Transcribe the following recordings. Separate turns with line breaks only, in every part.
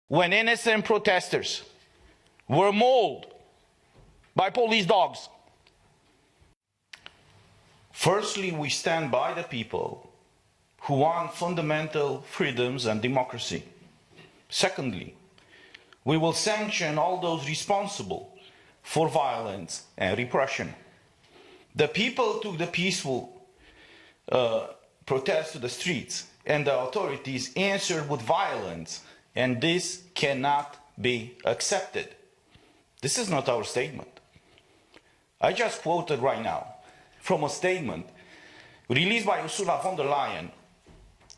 when innocent protesters were mauled by police dogs. Firstly, we stand by the people who want fundamental freedoms and democracy. Secondly, we will sanction all those responsible for violence and repression. The people took the peaceful protest to the streets, and the authorities answered with violence, and this cannot be accepted. This is not our statement. I just quoted right now from a statement released by Ursula von der Leyen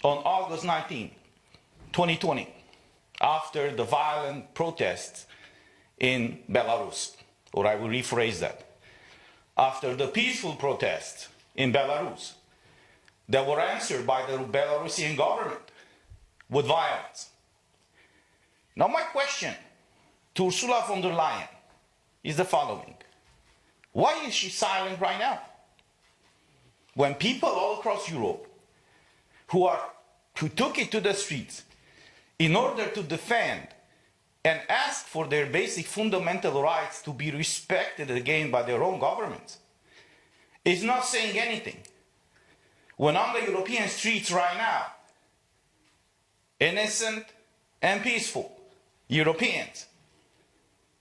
on August 19, 2020, after the violent protests in Belarus, or I will rephrase that. After the peaceful protests in Belarus that were answered by the Belarusian government with violence. Now my question to Ursula von der Leyen is the following. Why is she silent right now? When people all across Europe who took it to the streets in order to defend and ask for their basic fundamental rights to be respected again by their own governments, is not saying anything. When on the European streets right now, innocent and peaceful Europeans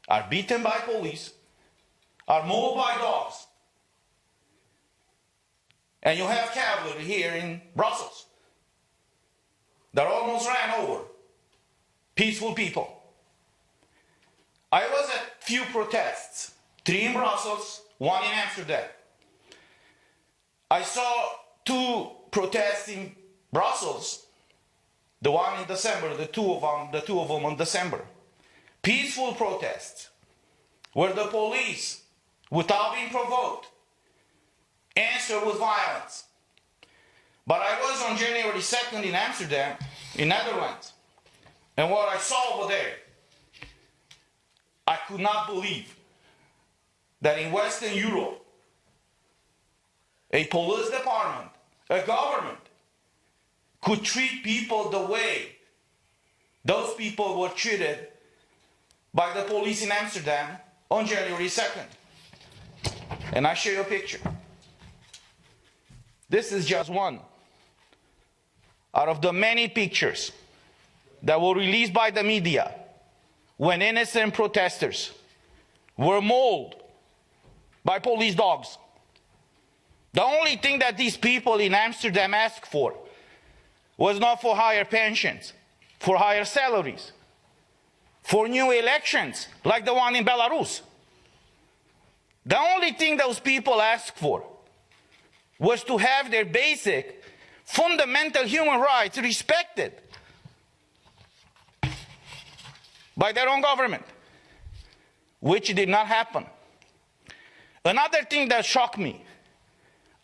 are beaten by police, are mauled by dogs, and you have cavalry here in Brussels that almost ran over peaceful people. I was at few protests, 3 in Brussels, 1 in Amsterdam. I saw 2 protests in Brussels, the one in December, the two of them in December. Peaceful protests where the police, without being provoked, answered with violence. But I was on January 2nd in Amsterdam, in Netherlands, and what I saw over there, I could not believe that in Western Europe, a police department, a government, could treat people the way those people were treated by the police in Amsterdam on January 2nd. And I show you a picture. This is just one out of the many pictures that were released by the media when innocent protesters were mauled by police dogs. The only thing that these people in Amsterdam asked for was not for higher pensions, for higher salaries, for new elections like the one in Belarus. The only thing those people asked for was to have their basic, fundamental human rights respected by their own government, which did not happen. Another thing that shocked me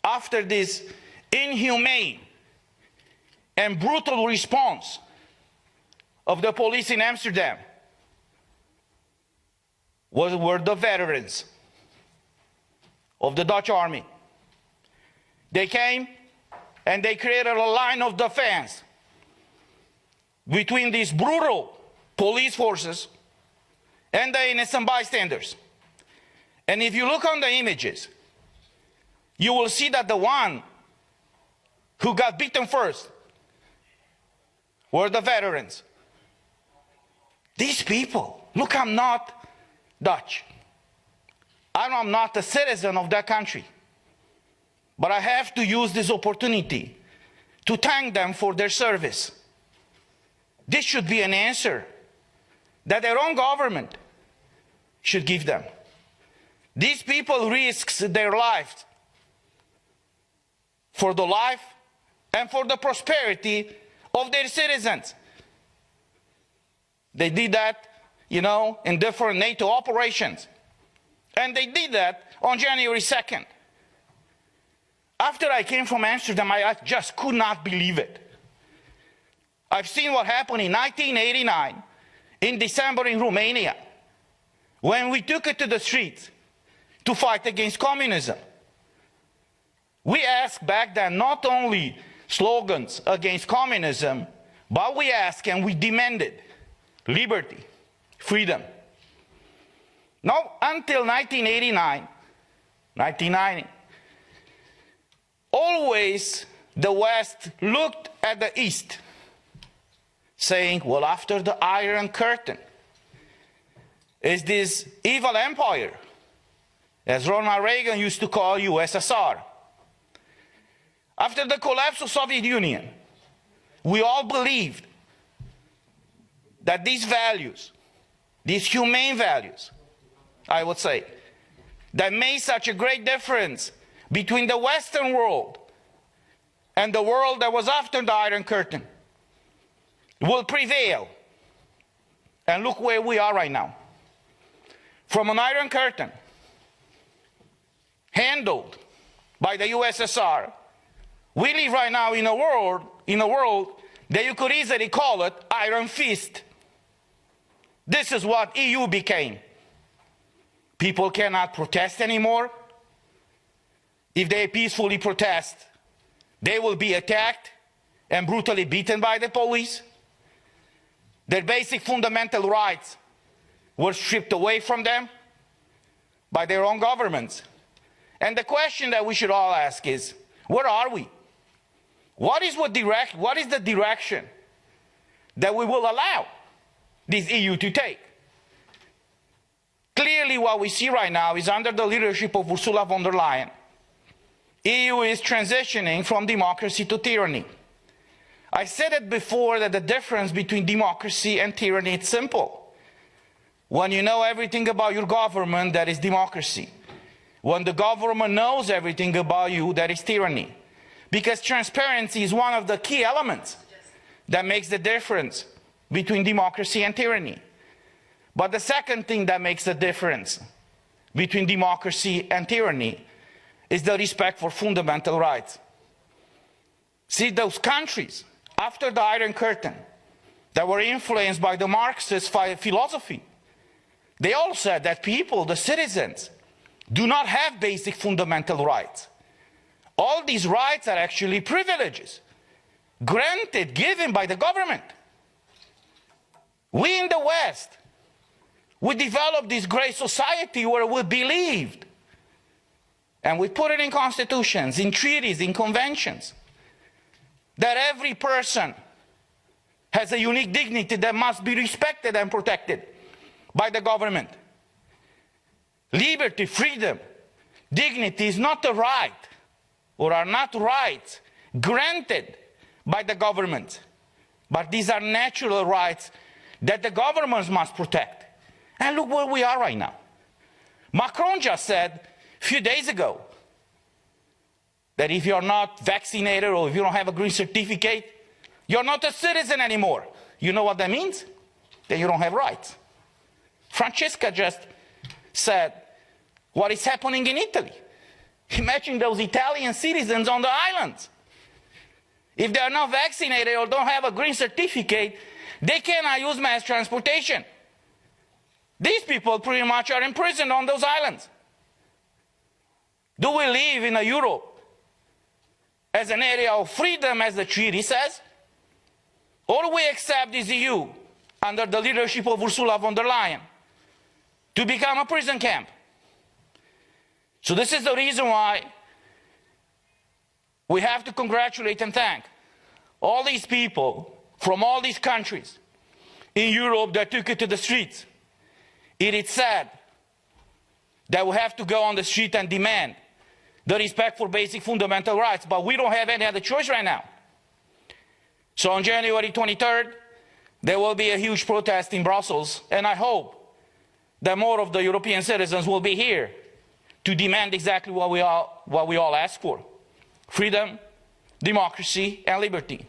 after this inhumane and brutal response of the police in Amsterdam were the veterans of the Dutch army. They came and they created a line of defense between these brutal police forces and the innocent bystanders. And if you look on the images, you will see that the one who got beaten first were the veterans. These people, look, I'm not Dutch. I'm not a citizen of that country. But I have to use this opportunity to thank them for their service. This should be an answer that their own government should give them. These people risk their lives for the life and for the prosperity of their citizens. They did that, in different NATO operations. And they did that on January 2nd. After I came from Amsterdam, I just could not believe it. I've seen what happened in 1989, in December in Romania, when we took it to the streets to fight against communism. We asked back then not only slogans against communism, but we asked and we demanded liberty, freedom. Now, until 1989, 1990, always the West looked at the East, saying, well, after the Iron Curtain is this evil empire, as Ronald Reagan used to call USSR. After the collapse of Soviet Union, we all believed that these values, these humane values, I would say, that made such a great difference between the Western world and the world that was after the Iron Curtain, will prevail. And look where we are right now. From an Iron Curtain handled by the USSR, we live right now in a world that you could easily call it Iron Fist. This is what EU became. People cannot protest anymore. If they peacefully protest, they will be attacked and brutally beaten by the police. Their basic fundamental rights were stripped away from them by their own governments. And the question that we should all ask is, where are we? What is the direction that we will allow this EU to take? Clearly what we see right now is under the leadership of Ursula von der Leyen, EU is transitioning from democracy to tyranny. I said it before that the difference between democracy and tyranny is simple. When you know everything about your government, that is democracy. When the government knows everything about you, that is tyranny. Because transparency is one of the key elements that makes the difference between democracy and tyranny. But the second thing that makes the difference between democracy and tyranny is the respect for fundamental rights. See, those countries after the Iron Curtain that were influenced by the Marxist philosophy, they all said that people, the citizens, do not have basic fundamental rights. All these rights are actually privileges granted, given by the government. We in the West, we developed this great society where we believed, and we put it in constitutions, in treaties, in conventions, that every person has a unique dignity that must be respected and protected by the government. Liberty, freedom, dignity is not a right, or are not rights granted by the government, but these are natural rights that the governments must protect. And look where we are right now. Macron just said a few days ago that if you're not vaccinated or if you don't have a green certificate, you're not a citizen anymore. You know what that means? That you don't have rights. Francesca just said what is happening in Italy. Imagine those Italian citizens on the islands. If they are not vaccinated or don't have a green certificate, they cannot use mass transportation. These people pretty much are imprisoned on those islands. Do we live in a Europe as an area of freedom, as the treaty says? Or do we accept this EU under the leadership of Ursula von der Leyen to become a prison camp? So this is the reason why we have to congratulate and thank all these people from all these countries in Europe that took it to the streets. It is sad that we have to go on the street and demand the respect for basic fundamental rights, but we don't have any other choice right now. So on January 23rd, there will be a huge protest in Brussels, and I hope that more of the European citizens will be here to demand exactly what we all ask for: freedom, democracy, and liberty.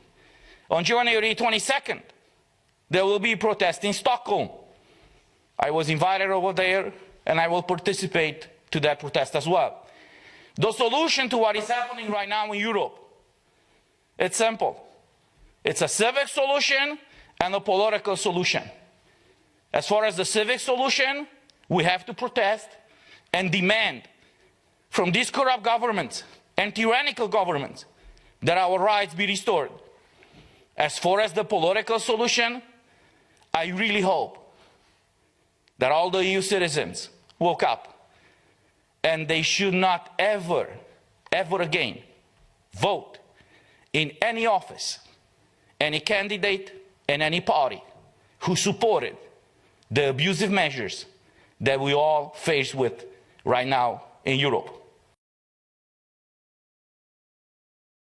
On January 22nd, there will be a protest in Stockholm. I was invited over there, and I will participate to that protest as well. The solution to what is happening right now in Europe, it's simple. It's a civic solution and a political solution. As far as the civic solution, we have to protest and demand from these corrupt governments and tyrannical governments that our rights be restored. As far as the political solution, I really hope that all the EU citizens woke up and they should not ever, ever again vote in any office, any candidate, and any party who supported the abusive measures that we all face with right now in Europe.